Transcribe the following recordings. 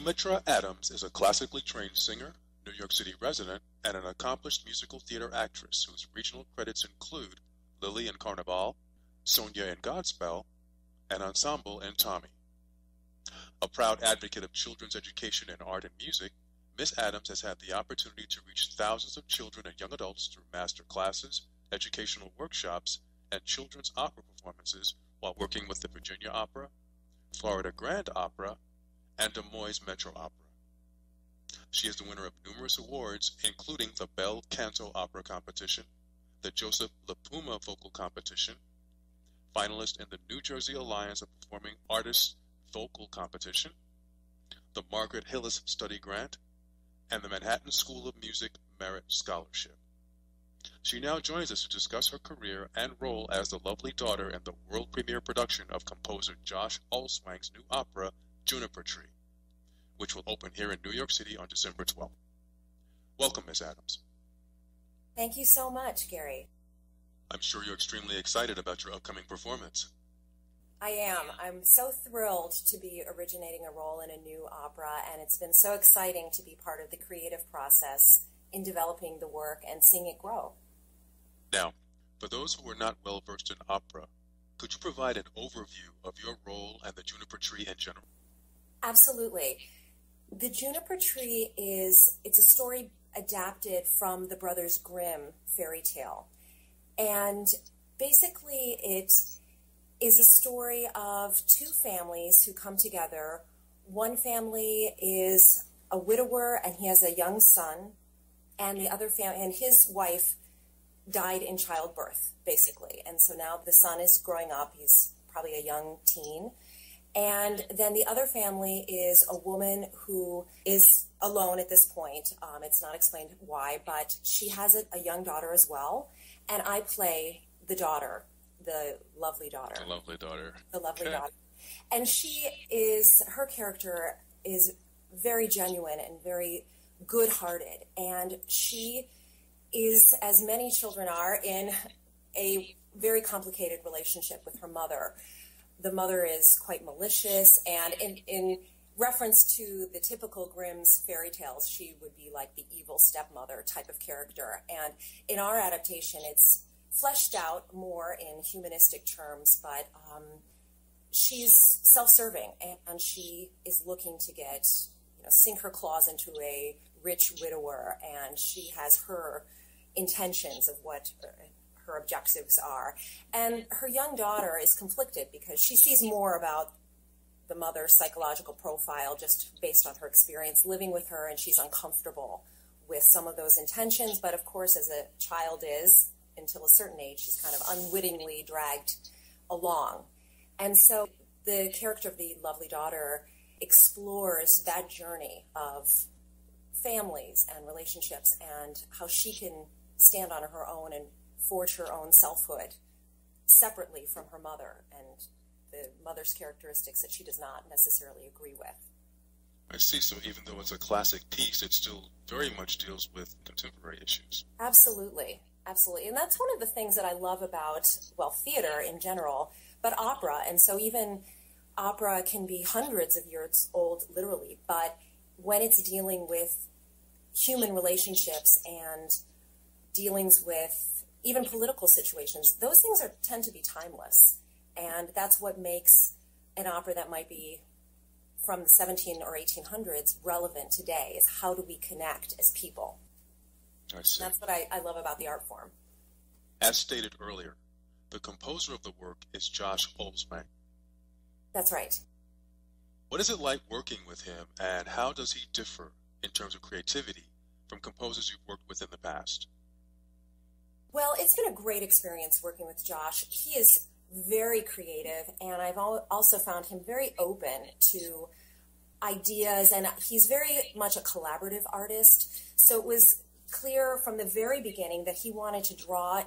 Demetra Adams is a classically trained singer, New York City resident, and an accomplished musical theater actress whose regional credits include Lilli in Carnival, Sonia in Godspell, and Ensemble in Tommy. A proud advocate of children's education in art and music, Miss Adams has had the opportunity to reach thousands of children and young adults through master classes, educational workshops, and children's opera performances while working with the Virginia Opera, Florida Grand Opera, and Des Moines Metro Opera. She is the winner of numerous awards, including the Bell Canto Opera Competition, the Joseph LiPuma Vocal Competition, finalist in the New Jersey Alliance of Performing Artists Vocal Competition, the Margaret Hillis Study Grant, and the Manhattan School of Music Merit Scholarship. She now joins us to discuss her career and role as the lovely daughter in the world premiere production of composer Josh Olswang's new opera, Juniper Tree, which will open here in New York City on December 12th. Welcome, Ms. Adams. Thank you so much, Gary. I'm sure you're extremely excited about your upcoming performance. I am. I'm so thrilled to be originating a role in a new opera, and it's been so exciting to be part of the creative process in developing the work and seeing it grow. Now, for those who are not well versed in opera, could you provide an overview of your role and the Juniper Tree in general? Absolutely. The Juniper Tree it's a story adapted from the Brothers Grimm fairy tale. And basically it is a story of two families who come together. One family is a widower and he has a young son, and the other family, and his wife died in childbirth, basically. And so now the son is growing up. He's probably a young teen. And then the other family is a woman who is alone at this point. It's not explained why, but she has a young daughter as well. And I play the daughter, the lovely daughter. The lovely daughter. The lovely Okay. daughter. And her character is very genuine and very good-hearted. And she is, as many children are, in a very complicated relationship with her mother. The mother is quite malicious, and in reference to the typical Grimm's fairy tales, she would be like the evil stepmother type of character. And in our adaptation, it's fleshed out more in humanistic terms, but she's self-serving, and she is looking to sink her claws into a rich widower, and she has her intentions of what her objectives are. And her young daughter is conflicted because she sees more about the mother's psychological profile just based on her experience living with her, and she's uncomfortable with some of those intentions. But of course, as a child is, until a certain age, she's kind of unwittingly dragged along. And so the character of the lovely daughter explores that journey of families and relationships and how she can stand on her own and forge her own selfhood separately from her mother and the mother's characteristics that she does not necessarily agree with. I see. So even though it's a classic piece, it still very much deals with contemporary issues. Absolutely. Absolutely. And that's one of the things that I love about, theater in general, but opera. And so even opera can be hundreds of years old, literally, but when it's dealing with human relationships and dealings with even political situations, those things tend to be timeless. And that's what makes an opera that might be from the 17 or 1800s relevant today, is how do we connect as people? I see. And that's what I love about the art form. As stated earlier, the composer of the work is Josh Olswang. That's right. What is it like working with him, and how does he differ in terms of creativity from composers you've worked with in the past? Well, it's been a great experience working with Josh. He is very creative, and I've also found him very open to ideas, and he's very much a collaborative artist. So it was clear from the very beginning that he wanted to draw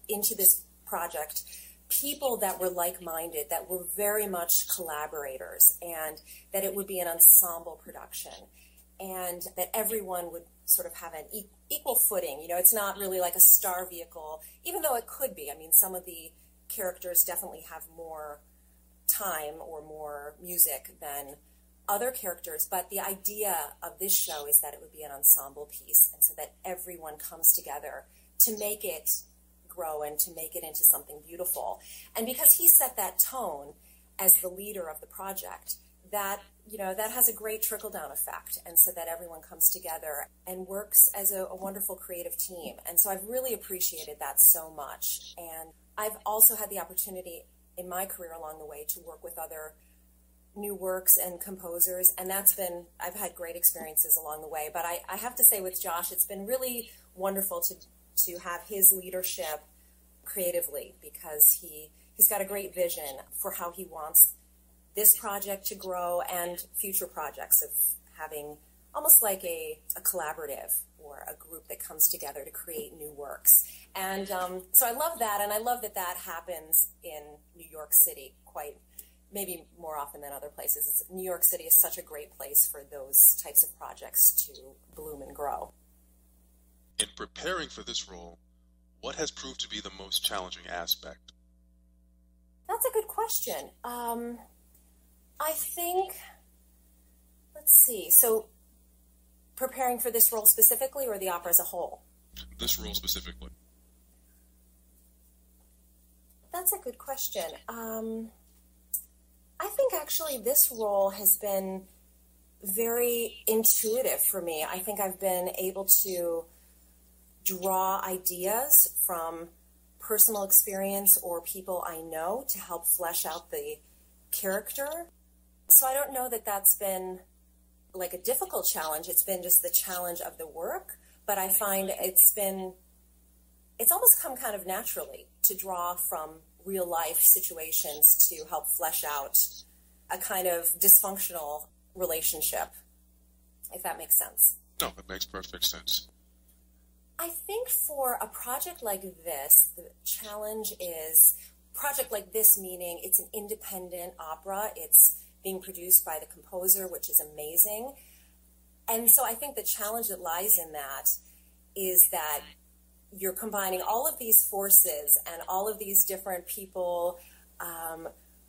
into this project people that were like-minded, that were very much collaborators, and that it would be an ensemble production, and that everyone would sort of have an equal footing. It's not really like a star vehicle, even though it could be. I mean, some of the characters definitely have more time or more music than other characters, but the idea of this show is that it would be an ensemble piece, and so that everyone comes together to make it grow and to make it into something beautiful. And because he set that tone as the leader of the project, that, that has a great trickle-down effect, and so that everyone comes together and works as a wonderful creative team. And so I've really appreciated that so much. And I've also had the opportunity in my career along the way to work with other new works and composers, and I've had great experiences along the way. But I have to say with Josh, it's been really wonderful to have his leadership creatively, because he's got a great vision for how he wants this project to grow and future projects, of having almost like a collaborative or a group that comes together to create new works. And so I love that, and I love that happens in New York City maybe more often than other places. New York City is such a great place for those types of projects to bloom and grow. In preparing for this role, what has proved to be the most challenging aspect? That's a good question. I think, let's see, so preparing for this role specifically, or the opera as a whole? This role specifically. That's a good question. I think actually this role has been very intuitive for me. I think I've been able to draw ideas from personal experience or people I know to help flesh out the character. So I don't know that that's been like a difficult challenge. It's been just the challenge of the work, but I find it's almost come kind of naturally to draw from real life situations to help flesh out a kind of dysfunctional relationship, if that makes sense. No, that makes perfect sense. I think for a project like this, the challenge is, project like this meaning it's an independent opera, it's being produced by the composer, which is amazing. And so I think the challenge that lies in that is that you're combining all of these forces and all of these different people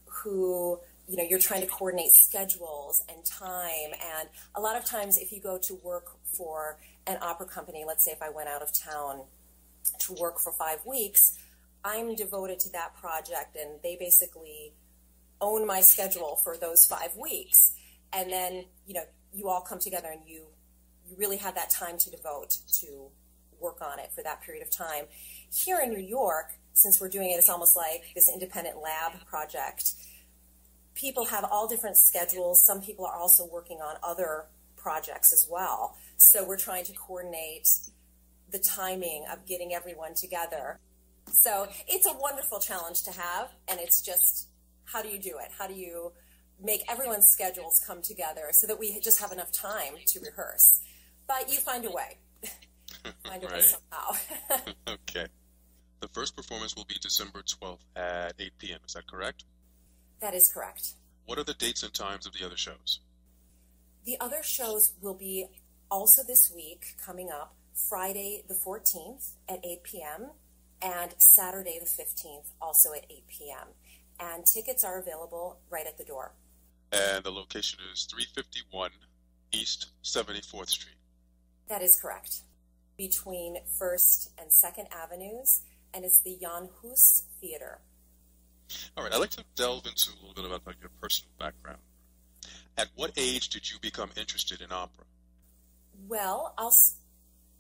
who, you're trying to coordinate schedules and time. And a lot of times if you go to work for an opera company, let's say if I went out of town to work for 5 weeks, I'm devoted to that project, and they basically own my schedule for those 5 weeks. And then, you all come together and you really have that time to devote to work on it for that period of time. Here in New York, since we're doing it, it's almost like this independent lab project. People have all different schedules. Some people are also working on other projects as well. So we're trying to coordinate the timing of getting everyone together. So it's a wonderful challenge to have, and it's just, how do you do it? How do you make everyone's schedules come together so that we just have enough time to rehearse? But you find a way. Find a way somehow. Okay. The first performance will be December 12th at 8 p.m. Is that correct? That is correct. What are the dates and times of the other shows? The other shows will be also this week coming up, Friday the 14th at 8 p.m. and Saturday the 15th also at 8 p.m. And tickets are available right at the door. And the location is 351 East 74th Street. That is correct. Between 1st and 2nd Avenues, and it's the Jan Hus Theater. All right, I'd like to delve into a little bit about your personal background. At what age did you become interested in opera? Well, I'll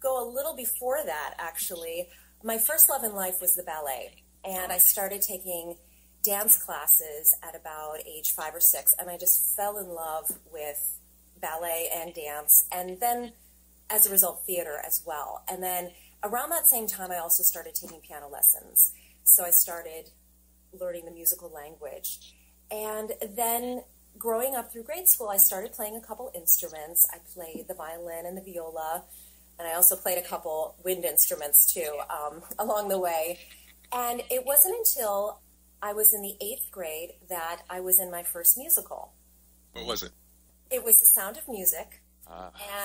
go a little before that, actually. My first love in life was the ballet, and I started taking dance classes at about age 5 or 6, and I just fell in love with ballet and dance, and then as a result, theater as well. And then around that same time, I also started taking piano lessons. So I started learning the musical language. And then growing up through grade school, I started playing a couple instruments. I played the violin and the viola, and I also played a couple wind instruments too along the way. And it wasn't until I was in the 8th grade that I was in my first musical. What was it? It was The Sound of Music.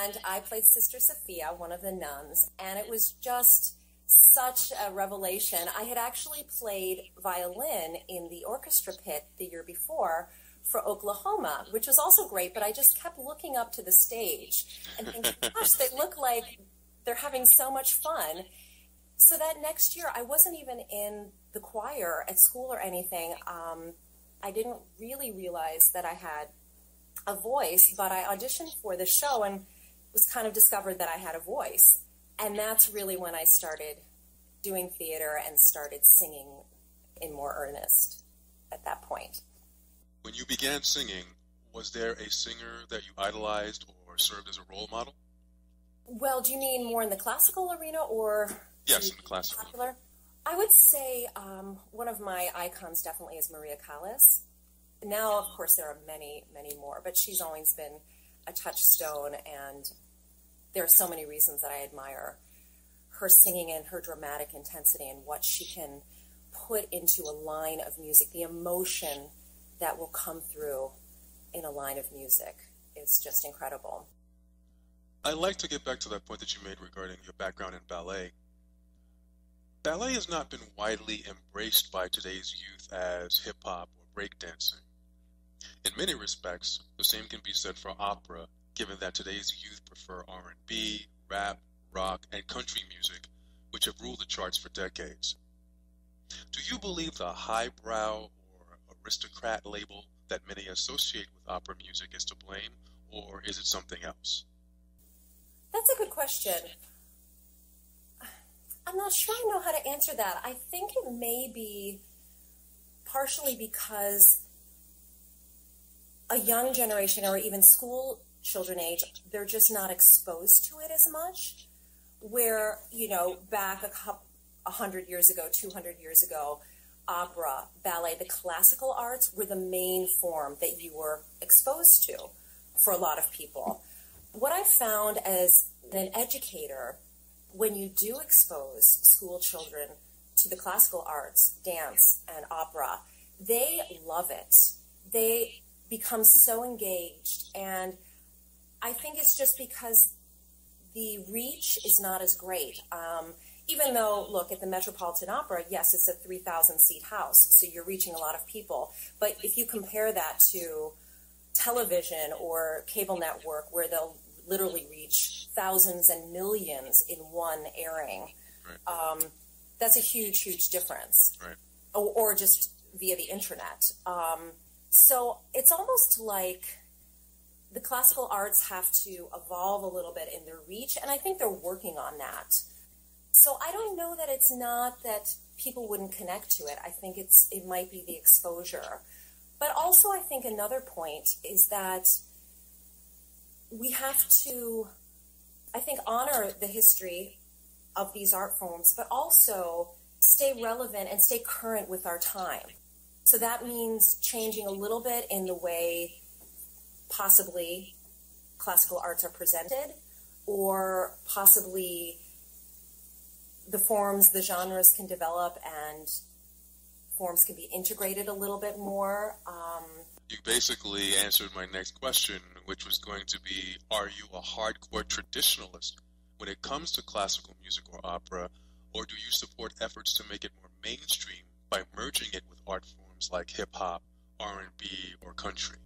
And I played Sister Sophia, one of the nuns, and it was just such a revelation. I had actually played violin in the orchestra pit the year before for Oklahoma, which was also great, but I just kept looking up to the stage and thinking, gosh, they look like they're having so much fun. So that next year, I wasn't even in the choir at school or anything. I didn't really realize that I had a voice, but I auditioned for the show and was kind of discovered that I had a voice. And that's really when I started doing theater and started singing in more earnest at that point. When you began singing, was there a singer that you idolized or served as a role model? Well, do you mean more in the classical arena or? Yes, in the classical. Popular? I would say one of my icons definitely is Maria Callas. Now, of course, there are many, many more, but she's always been a touchstone, and there are so many reasons that I admire her singing and her dramatic intensity and what she can put into a line of music. The emotion that will come through in a line of music is just incredible. I'd like to get back to that point that you made regarding your background in ballet. Ballet has not been widely embraced by today's youth as hip-hop or breakdancing. In many respects, the same can be said for opera, given that today's youth prefer R&B, rap, rock, and country music, which have ruled the charts for decades. Do you believe the highbrow or aristocrat label that many associate with opera music is to blame, or is it something else? That's a good question. I'm not sure I know how to answer that. I think it may be partially because a young generation or even school children age, they're just not exposed to it as much. Where, back 100 years ago, 200 years ago, opera, ballet, the classical arts were the main form that you were exposed to for a lot of people. What I've found as an educator, when you do expose school children to the classical arts, dance, and opera, they love it. They become so engaged, and I think it's just because the reach is not as great. Even though, look, at the Metropolitan Opera, yes, it's a 3,000-seat house, so you're reaching a lot of people. But if you compare that to television or cable network, where they'll literally reach thousands and millions in one airing, right. That's a huge, huge difference. Right. Or just via the internet. So it's almost like the classical arts have to evolve a little bit in their reach, and I think they're working on that. So I don't know that it's not that people wouldn't connect to it. I think it might be the exposure. But also I think another point is that we have to, I think, honor the history of these art forms, but also stay relevant and stay current with our time. So that means changing a little bit in the way possibly classical arts are presented, or possibly the forms, the genres can develop and forms can be integrated a little bit more. You basically answered my next question, which was going to be, are you a hardcore traditionalist when it comes to classical music or opera, or do you support efforts to make it more mainstream by merging it with art forms like hip-hop, R&B, or country?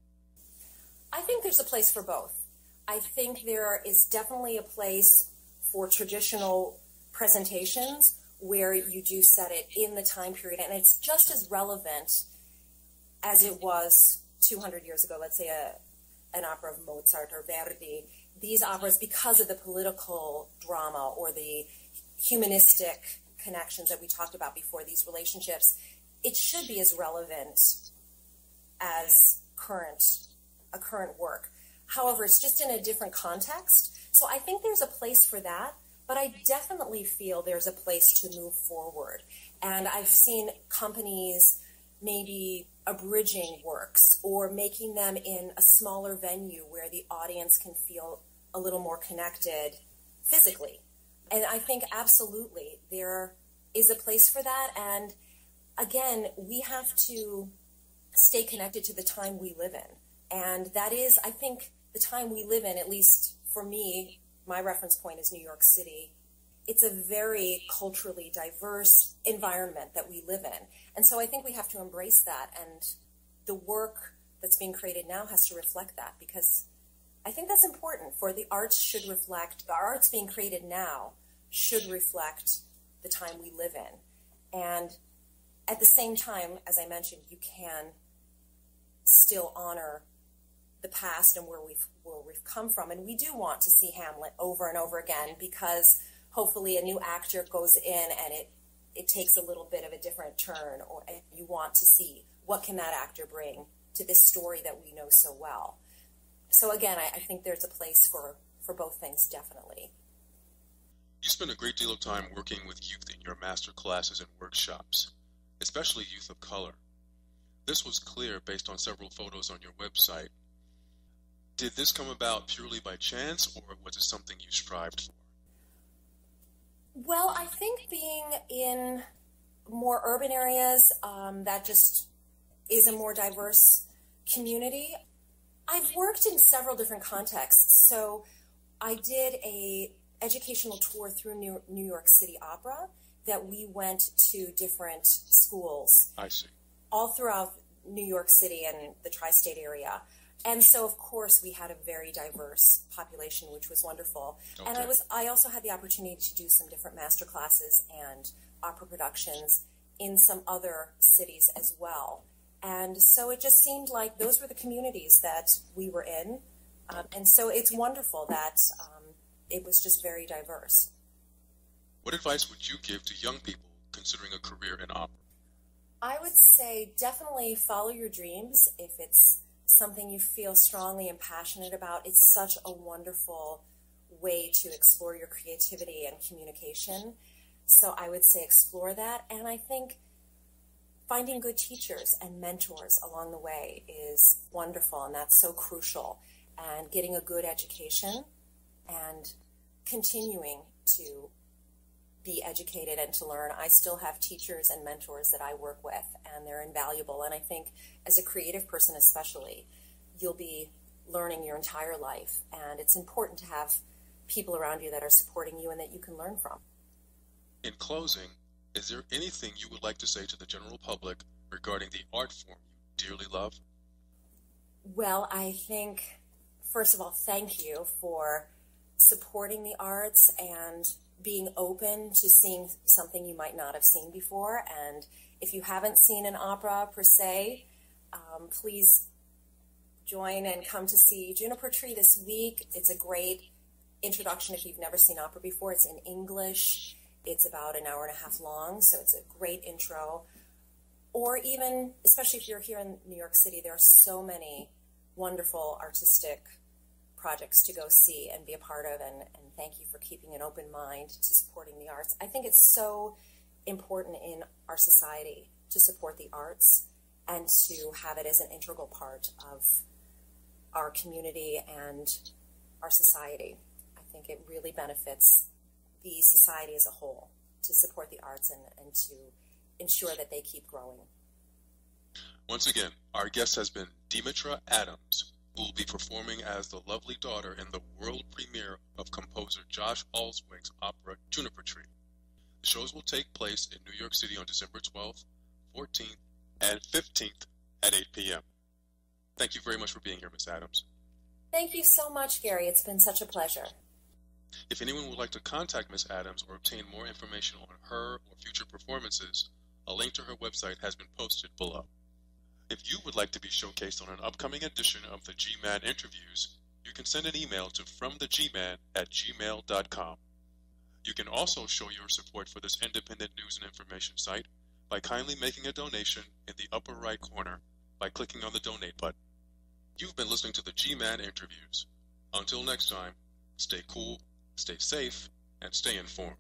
I think there's a place for both. I think there is definitely a place for traditional presentations where you do set it in the time period, and it's just as relevant as it was 200 years ago. Let's say an opera of Mozart or Verdi. These operas, because of the political drama or the humanistic connections that we talked about before, these relationships, it should be as relevant as a current work. However, it's just in a different context. So I think there's a place for that, but I definitely feel there's a place to move forward. And I've seen companies maybe abridging works or making them in a smaller venue where the audience can feel a little more connected physically. And I think absolutely there is a place for that. And again, we have to stay connected to the time we live in. And that is, I think, the time we live in, at least for me, my reference point is New York City. It's a very culturally diverse environment that we live in. And so I think we have to embrace that. And the work that's being created now has to reflect that, because I think that's important. For the arts being created now should reflect the time we live in. And at the same time, as I mentioned, you can still honor the past and where we've come from. And we do want to see Hamlet over and over again, because hopefully a new actor goes in and it takes a little bit of a different turn, or you want to see what can that actor bring to this story that we know so well. So again, I think there's a place for both things, definitely. You spend a great deal of time working with youth in your master classes and workshops, especially youth of color. This was clear based on several photos on your website. Did this come about purely by chance, or was it something you strived for? Well, I think being in more urban areas, that just is a more diverse community. I've worked in several different contexts. So I did a educational tour through New York City Opera that we went to different schools. I see. All throughout New York City and the tri-state area. And so, of course, we had a very diverse population, which was wonderful. Okay. And I also had the opportunity to do some different master classes and opera productions in some other cities as well. And so it just seemed like those were the communities that we were in. And so it's wonderful that it was just very diverse. What advice would you give to young people considering a career in opera? I would say definitely follow your dreams. If it's something you feel strongly and passionate about, it's such a wonderful way to explore your creativity and communication. So I would say explore that. And I think finding good teachers and mentors along the way is wonderful, and that's so crucial. And getting a good education and continuing to be educated and to learn. I still have teachers and mentors that I work with, and they're invaluable. And I think as a creative person especially, you'll be learning your entire life. And it's important to have people around you that are supporting you and that you can learn from. In closing, is there anything you would like to say to the general public regarding the art form you dearly love? Well, I think, first of all, thank you for supporting the arts and being open to seeing something you might not have seen before. And if you haven't seen an opera per se, please join and come to see Juniper Tree this week. It's a great introduction if you've never seen opera before. It's in English. It's about an hour and a half long, so it's a great intro. Or even, especially if you're here in New York City, there are so many wonderful artistic projects to go see and be a part of, and thank you for keeping an open mind to supporting the arts. I think it's so important in our society to support the arts and to have it as an integral part of our community and our society. I think it really benefits the society as a whole to support the arts and to ensure that they keep growing. Once again, our guest has been Demetra Adams, who will be performing as the lovely daughter in the world premiere of composer Josh Alswing's opera Juniper Tree. The shows will take place in New York City on December 12th, 14th, and 15th at 8 p.m. Thank you very much for being here, Ms. Adams. Thank you so much, Gary. It's been such a pleasure. If anyone would like to contact Ms. Adams or obtain more information on her or future performances, a link to her website has been posted below. If you would like to be showcased on an upcoming edition of the G-Man interviews, you can send an email to fromthegman@gmail.com. You can also show your support for this independent news and information site by kindly making a donation in the upper right corner by clicking on the donate button. You've been listening to the G-Man interviews. Until next time, stay cool, stay safe, and stay informed.